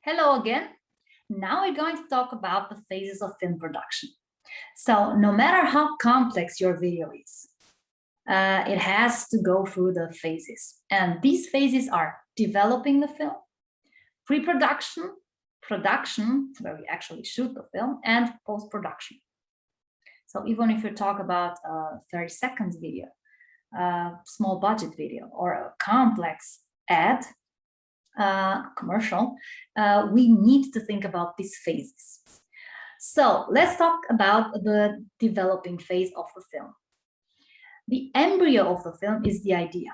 Hello again. Now we're going to talk about the phases of film production. So no matter how complex your video is, it has to go through the phases. And these phases are developing the film, pre-production, production, where we actually shoot the film, and post-production. So even if you talk about a 30 seconds video, a small budget video, or a complex ad, commercial, we need to think about these phases. So let's talk about the developing phase of the film. The embryo of the film is the idea.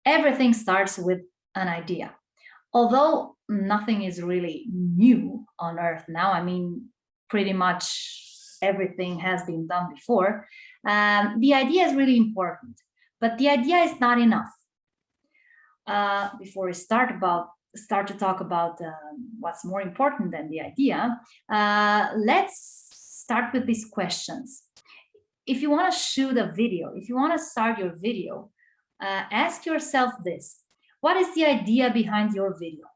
Everything starts with an idea. Although nothing is really new on Earth now, I mean, pretty much everything has been done before, the idea is really important, but the idea is not enough. Before we start to talk about what's more important than the idea, let's start with these questions. If you want to shoot a video, if you want to start your video, ask yourself this: what is the idea behind your video?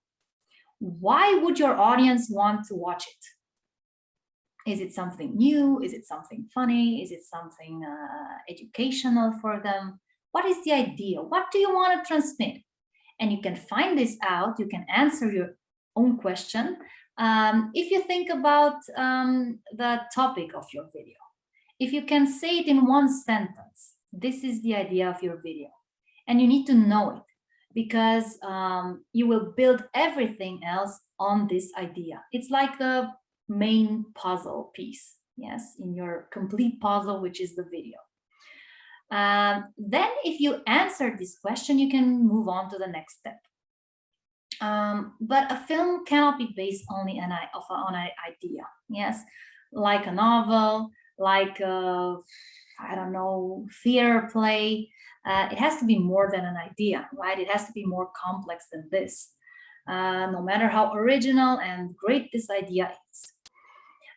Why would your audience want to watch it? Is it something new? Is it something funny? Is it something educational for them? What is the idea? What do you want to transmit? And you can find this out, you can answer your own question if you think about the topic of your video. If you can say it in one sentence, this is the idea of your video. And you need to know it because you will build everything else on this idea. It's like the main puzzle piece, yes, in your complete puzzle, which is the video. Then if you answer this question, you can move on to the next step. But a film cannot be based only on an idea, yes, like a novel, like a, I don't know, theater play. It has to be more than an idea, right? It has to be more complex than this, no matter how original and great this idea is.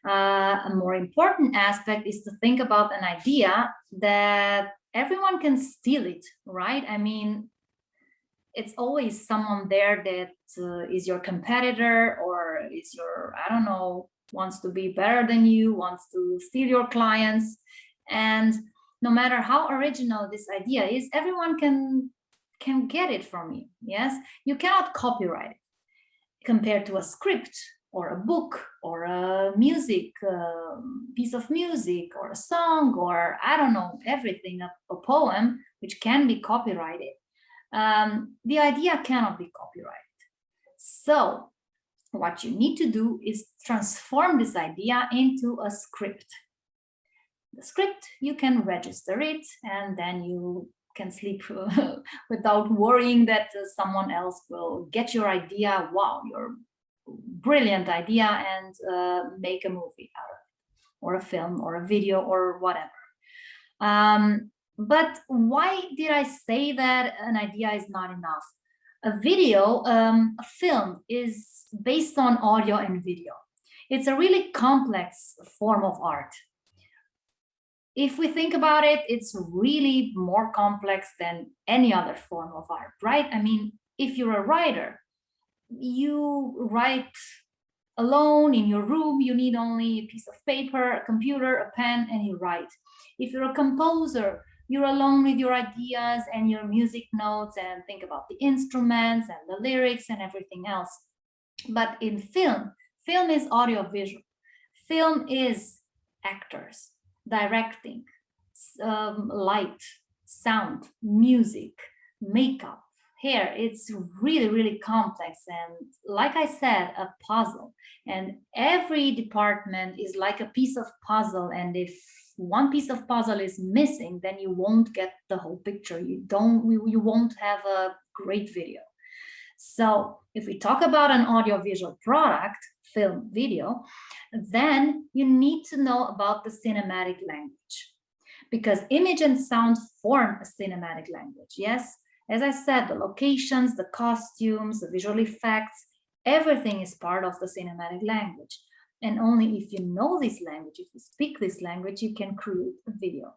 A more important aspect is to think about an idea that everyone can steal it, right? I mean, it's always someone there that is your competitor or is your, I don't know, wants to be better than you, wants to steal your clients. And no matter how original this idea is, everyone can get it from you, yes? You cannot copyright it compared to a script or a book or a music, piece of music or a song or I don't know, everything, a poem, which can be copyrighted. The idea cannot be copyrighted. So what you need to do is transform this idea into a script. The script, you can register it and then you can sleep without worrying that someone else will get your idea. Wow, your brilliant idea, and make a movie out of it, or a film, or a video, or whatever. But why did I say that an idea is not enough? A video, a film, is based on audio and video. It's a really complex form of art. If we think about it, it's really more complex than any other form of art, right? I mean, if you're a writer, you write alone in your room, you need only a piece of paper, a computer, a pen, and you write. If you're a composer, you're alone with your ideas and your music notes and think about the instruments and the lyrics and everything else. But in film is audio-visual. Film is actors, directing, light, sound, music, makeup, hair. It's really, really complex. And like I said, a puzzle. And every department is like a piece of puzzle. And if one piece of puzzle is missing, then you won't get the whole picture. You won't have a great video. So if we talk about an audiovisual product, film, video, then you need to know about the cinematic language, because image and sound form a cinematic language. Yes, as I said, the locations, the costumes, the visual effects, everything is part of the cinematic language. And only if you know this language, if you speak this language, you can create a video.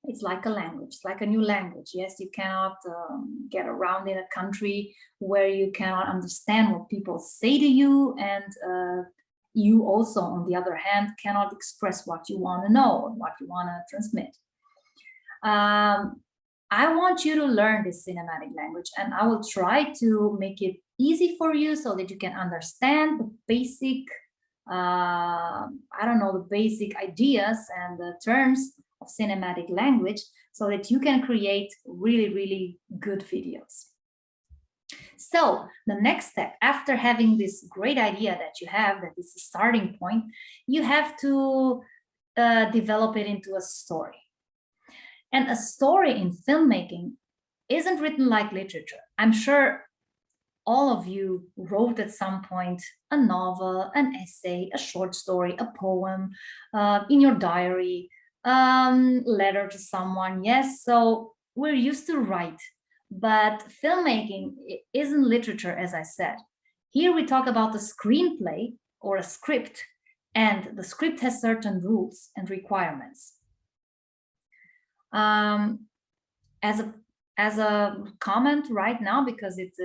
It's like a language, it's like a new language. Yes, you cannot get around in a country where you cannot understand what people say to you, and you also, on the other hand, cannot express what you want to know or what you want to transmit. I want you to learn this cinematic language, and I will try to make it easy for you so that you can understand the basic, I don't know, the basic ideas and the terms of cinematic language, so that you can create really, really good videos. So the next step, after having this great idea that you have, that is the starting point, you have to develop it into a story. And a story in filmmaking isn't written like literature. I'm sure all of you wrote at some point a novel, an essay, a short story, a poem, in your diary, letter to someone. Yes, so we're used to write, but filmmaking isn't literature, as I said. Here we talk about a screenplay or a script, and the script has certain rules and requirements. As a comment right now, because it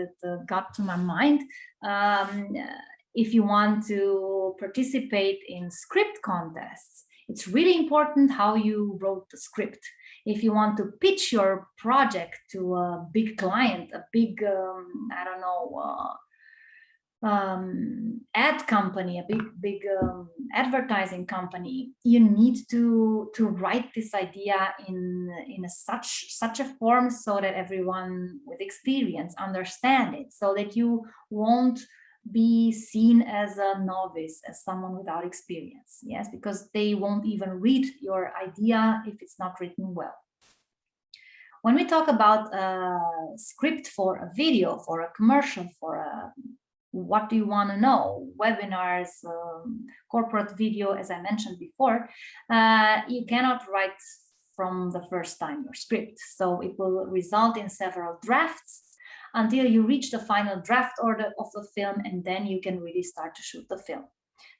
got to my mind, if you want to participate in script contests, it's really important how you wrote the script. If you want to pitch your project to a big client, a big, I don't know, ad company, a big advertising company, you need to write this idea in such a form so that everyone with experience understand it, so that you won't be seen as a novice, as someone without experience. Yes, because they won't even read your idea if it's not written well. When we talk about a script for a video, for a commercial, for a what do you want to know, webinars, corporate video, as I mentioned before, you cannot write from the first time your script. So it will result in several drafts until you reach the final draft order of the film, and then you can really start to shoot the film.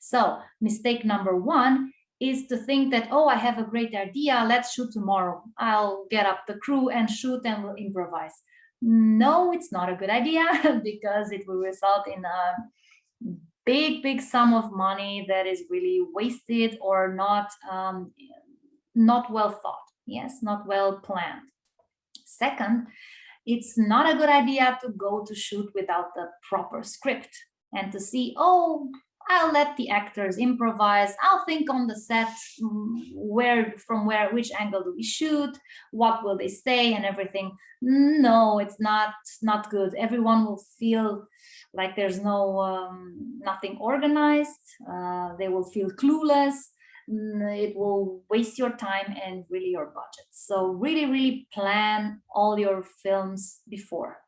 So mistake number one is to think that, oh, I have a great idea, let's shoot tomorrow. I'll get up the crew and shoot and we'll improvise. No, it's not a good idea because it will result in a big sum of money that is really wasted or not well thought. Yes, not well planned. Second, it's not a good idea to go to shoot without the proper script and to see, oh, I'll let the actors improvise. I'll think on the set, which angle do we shoot? What will they say and everything? No, it's not good. Everyone will feel like there's nothing organized. They will feel clueless. It will waste your time and really your budget. So really plan all your films before.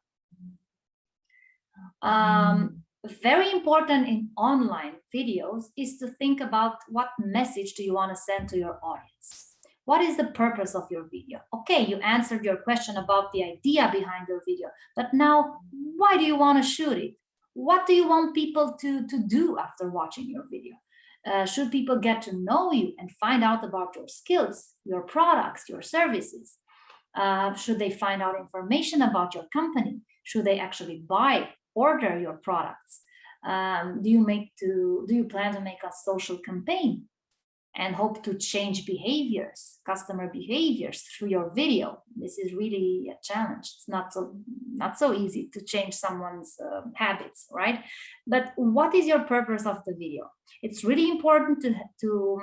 Very important in online videos is to think about what message do you want to send to your audience. What is the purpose of your video? Okay, you answered your question about the idea behind your video, but now why do you want to shoot it? What do you want people to do after watching your video? Should people get to know you and find out about your skills, your products, your services? Should they find out information about your company? Should they actually order your products? Do you plan to make a social campaign and hope to change customer behaviors through your video? This is really a challenge. It's not so easy to change someone's habits, right? But what is your purpose of the video? It's really important to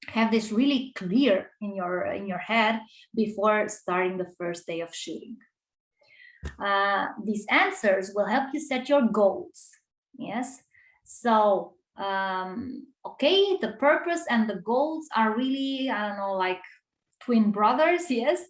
have this really clear in your head before starting the first day of shooting. These answers will help you set your goals. Yes, so okay, the purpose and the goals are really, I don't know, like twin brothers. Yes.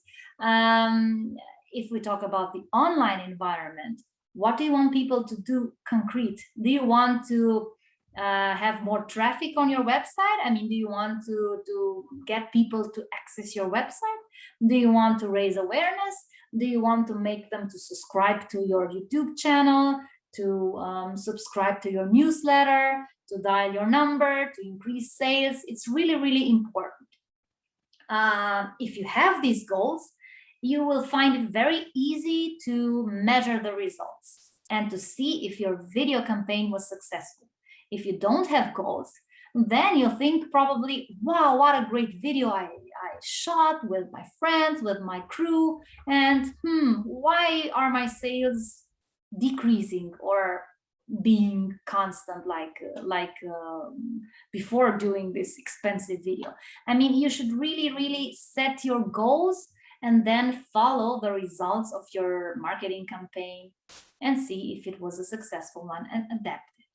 If we talk about the online environment, what do you want people to do concrete? Do you want to have more traffic on your website? I mean, do you want to get people to access your website? Do you want to raise awareness? Do you want to make them to subscribe to your YouTube channel, to subscribe to your newsletter, to dial your number, to increase sales? It's really important. If you have these goals, you will find it very easy to measure the results and to see if your video campaign was successful. If you don't have goals, then you'll think probably, wow, what a great video I shot with my friends, with my crew, and why are my sales decreasing or being constant like before doing this expensive video? I mean, you should really set your goals and then follow the results of your marketing campaign and see if it was a successful one and adapt it.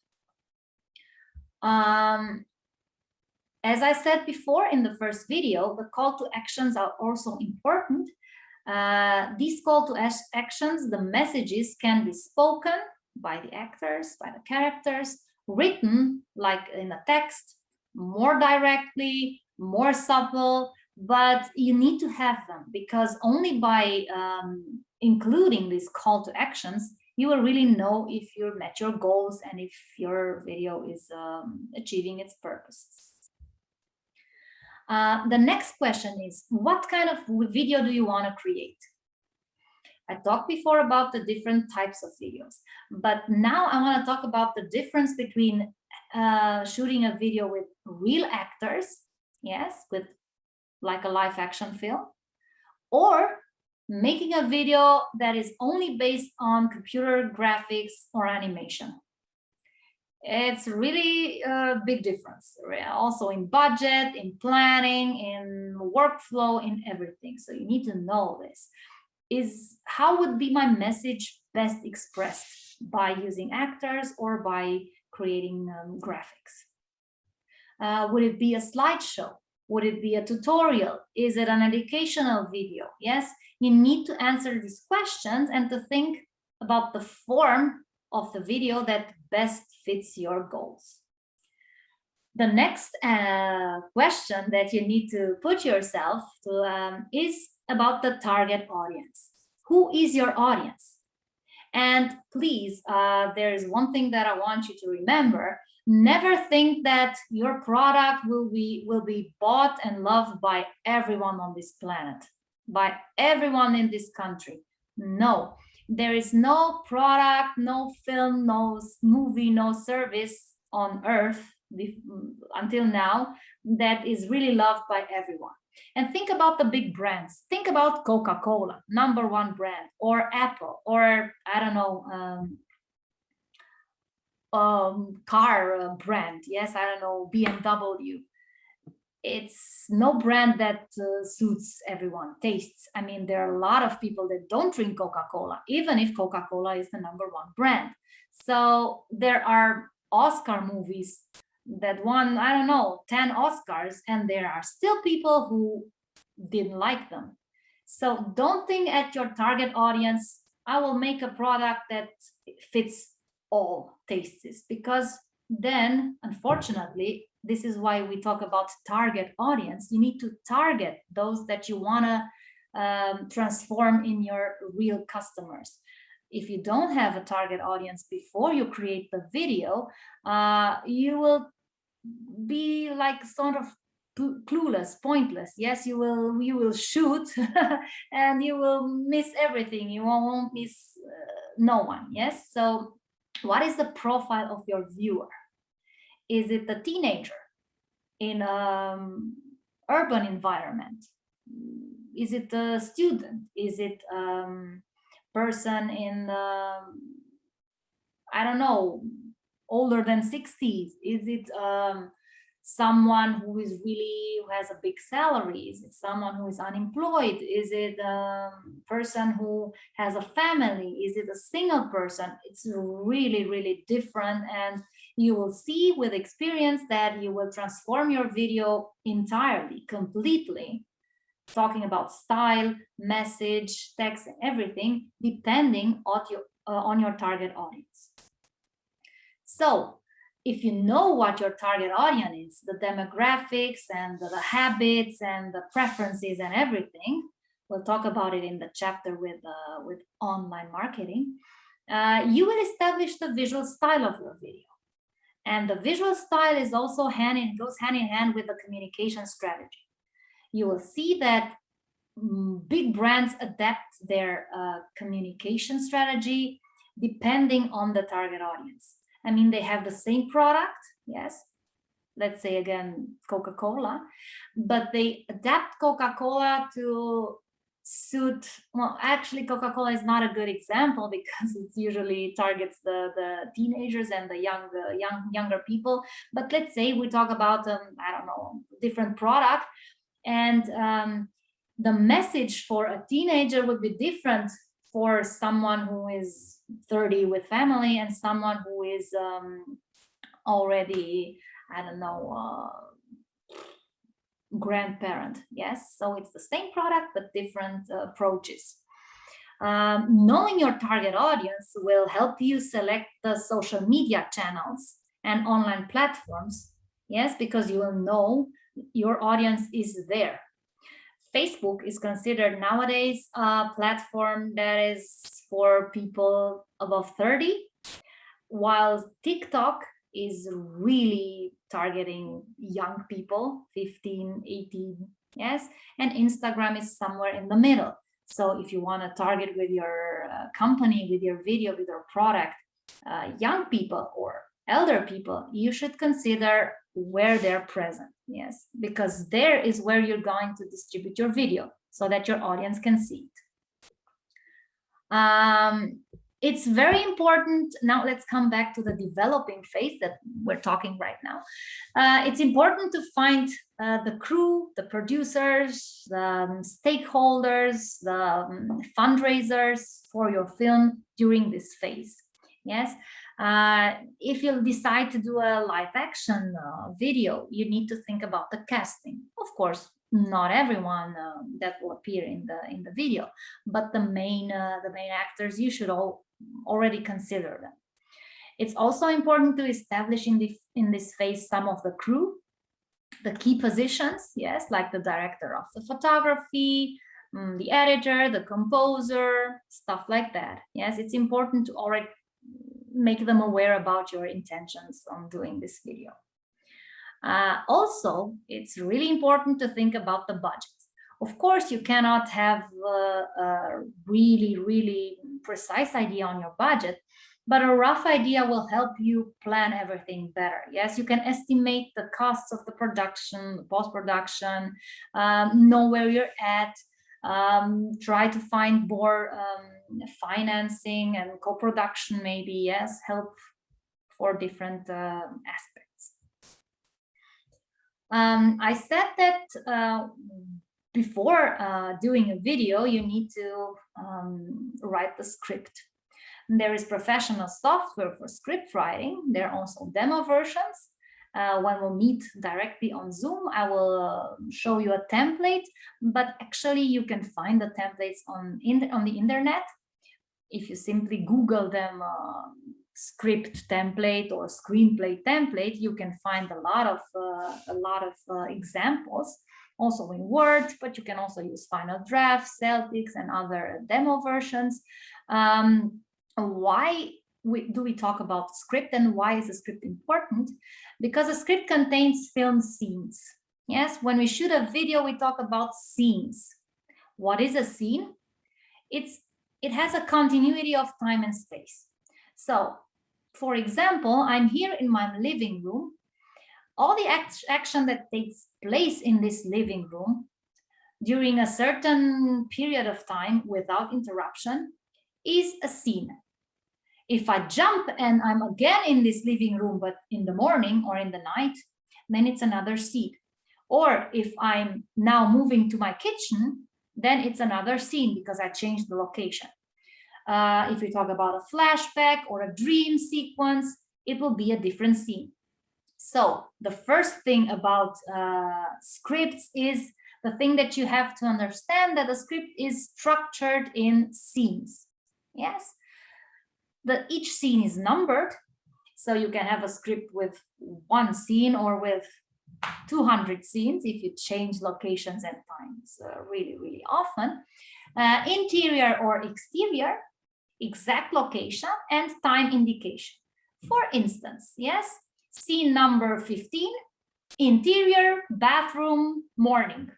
As I said before in the first video, the call to actions are also important. These call to actions, the messages can be spoken by the actors, by the characters, written like in a text, more directly, more subtle, but you need to have them, because only by including these call to actions, you will really know if you met your goals and if your video is achieving its purposes. The next question is, what kind of video do you want to create? I talked before about the different types of videos, but now I want to talk about the difference between shooting a video with real actors, yes, with like a live action film, or making a video that is only based on computer graphics or animation. It's really a big difference, also in budget, in planning, in workflow, in everything. So you need to know this. Is how would be my message best expressed, by using actors or by creating graphics? Would it be a slideshow? Would it be a tutorial? Is it an educational video? Yes, you need to answer these questions and to think about the form of the video that best fits your goals. The next question that you need to put yourself to is about the target audience. Who is your audience? And please, there is one thing that I want you to remember. Never think that your product will be bought and loved by everyone on this planet, by everyone in this country. No, there is no product, no film, no movie, no service on earth until now that is really loved by everyone. And think about the big brands. Think about Coca-Cola, #1 brand, or Apple, or I don't know, car brand. Yes, I don't know, BMW. It's no brand that suits everyone tastes. I mean, there are a lot of people that don't drink Coca-Cola, even if Coca-Cola is the #1 brand. So there are Oscar movies that won, I don't know, 10 Oscars, and there are still people who didn't like them. So don't think at your target audience, I will make a product that fits all tastes, because then, unfortunately, this is why we talk about target audience. You need to target those that you want to transform in your real customers. If you don't have a target audience before you create the video, you will be like sort of clueless, pointless. Yes, you will shoot and you will miss everything. You won't miss no one. Yes. So what is the profile of your viewer? Is it a teenager in an urban environment? Is it a student? Is it person in I don't know, older than 60s? Is it someone who has a big salary? Is it someone who is unemployed? Is it a person who has a family? Is it a single person? It's really different, and you will see with experience that you will transform your video entirely, completely, talking about style, message, text, and everything, depending on your target audience. So if you know what your target audience is, the demographics and the habits and the preferences and everything, we'll talk about it in the chapter with online marketing, you will establish the visual style of your video. And the visual style is also goes hand in hand with the communication strategy. you will see that big brands adapt their communication strategy depending on the target audience. I mean, they have the same product, yes, let's say again Coca-Cola, but they adapt Coca-Cola to suit, well, actually Coca-Cola is not a good example because it usually targets the teenagers and the younger people. But let's say we talk about I don't know, different product, and the message for a teenager would be different for someone who is 30 with family and someone who is already, I don't know, grandparent. Yes, so it's the same product but different approaches. Knowing your target audience will help you select the social media channels and online platforms. Yes, because you will know your audience is there. Facebook is considered nowadays a platform that is for people above 30, while TikTok is really targeting young people, 15, 18, yes, and Instagram is somewhere in the middle. So if you want to target with your company, with your video, with your product, young people or elder people, you should consider where they're present, yes, because there is where you're going to distribute your video so that your audience can see it. It's very important. Now let's come back to the developing phase that we're talking right now. It's important to find the crew, the producers, the stakeholders, the fundraisers for your film during this phase. Yes, if you decide to do a live action video, you need to think about the casting. Of course, not everyone that will appear in the video, but the main actors, you should already consider them. It's also important to establish in this phase some of the crew, the key positions, yes, like the director of the photography, the editor, the composer, stuff like that. Yes, it's important to already make them aware about your intentions on doing this video. Also, it's really important to think about the budget. Of course, you cannot have a really precise idea on your budget, but a rough idea will help you plan everything better. Yes, you can estimate the costs of the production, the post-production, know where you're at, try to find more financing and co-production maybe, yes, help for different aspects. I said that before doing a video, you need to write the script. There is professional software for script writing. There are also demo versions. When we'll meet directly on Zoom, I will show you a template, but actually you can find the templates on the internet. If you simply Google them, script template or screenplay template, you can find a lot of examples, also in Word, but you can also use Final Draft, Celtics, and other demo versions. Why do we talk about script, and why is a script important? Because a script contains film scenes. Yes, when we shoot a video, we talk about scenes. What is a scene? It has a continuity of time and space. So, for example, I'm here in my living room. All the action that takes place in this living room during a certain period of time without interruption is a scene. If I jump and I'm again in this living room, but in the morning or in the night, then it's another scene. Or if I'm now moving to my kitchen, then it's another scene because I changed the location. If we talk about a flashback or a dream sequence, it will be a different scene. So the first thing about scripts is the thing that you have to understand, that the script is structured in scenes. Yes, each scene is numbered, so you can have a script with one scene or with 200 scenes if you change locations and times really often. Interior or exterior, exact location, and time indication. For instance, yes, scene number 15, interior, bathroom, morning.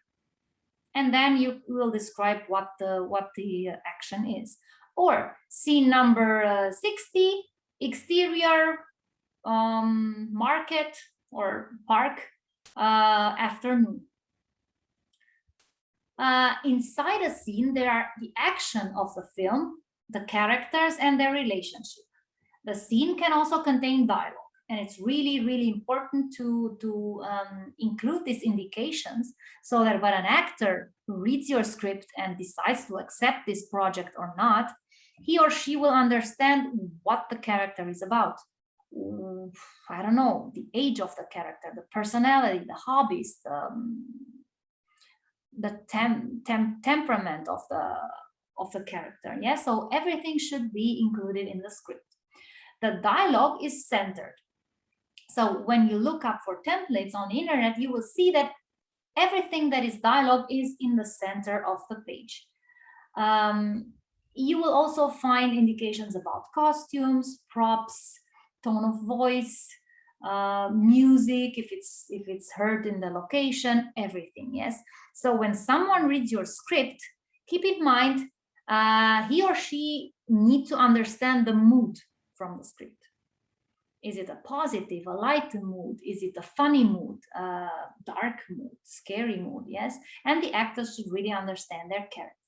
and then you will describe what the action is. Or scene number 60, exterior, market or park, afternoon. Inside a scene, there are the action of the film, the characters, and their relationship. The scene can also contain dialogue, and it's really, really important to include these indications so that when an actor reads your script and decides to accept this project or not, he or she will understand what the character is about. I don't know, the age of the character, the personality, the hobbies, the temperament of the character. Yeah, so everything should be included in the script. The dialogue is centered. So when you look up for templates on the internet, you will see that everything that is dialogue is in the center of the page. You will also find indications about costumes, props, tone of voice, music, if it's heard in the location, everything. Yes. So when someone reads your script, keep in mind he or she need to understand the mood from the script. Is it a positive, a light mood? Is it a funny mood, dark mood, scary mood? Yes. And the actors should really understand their character.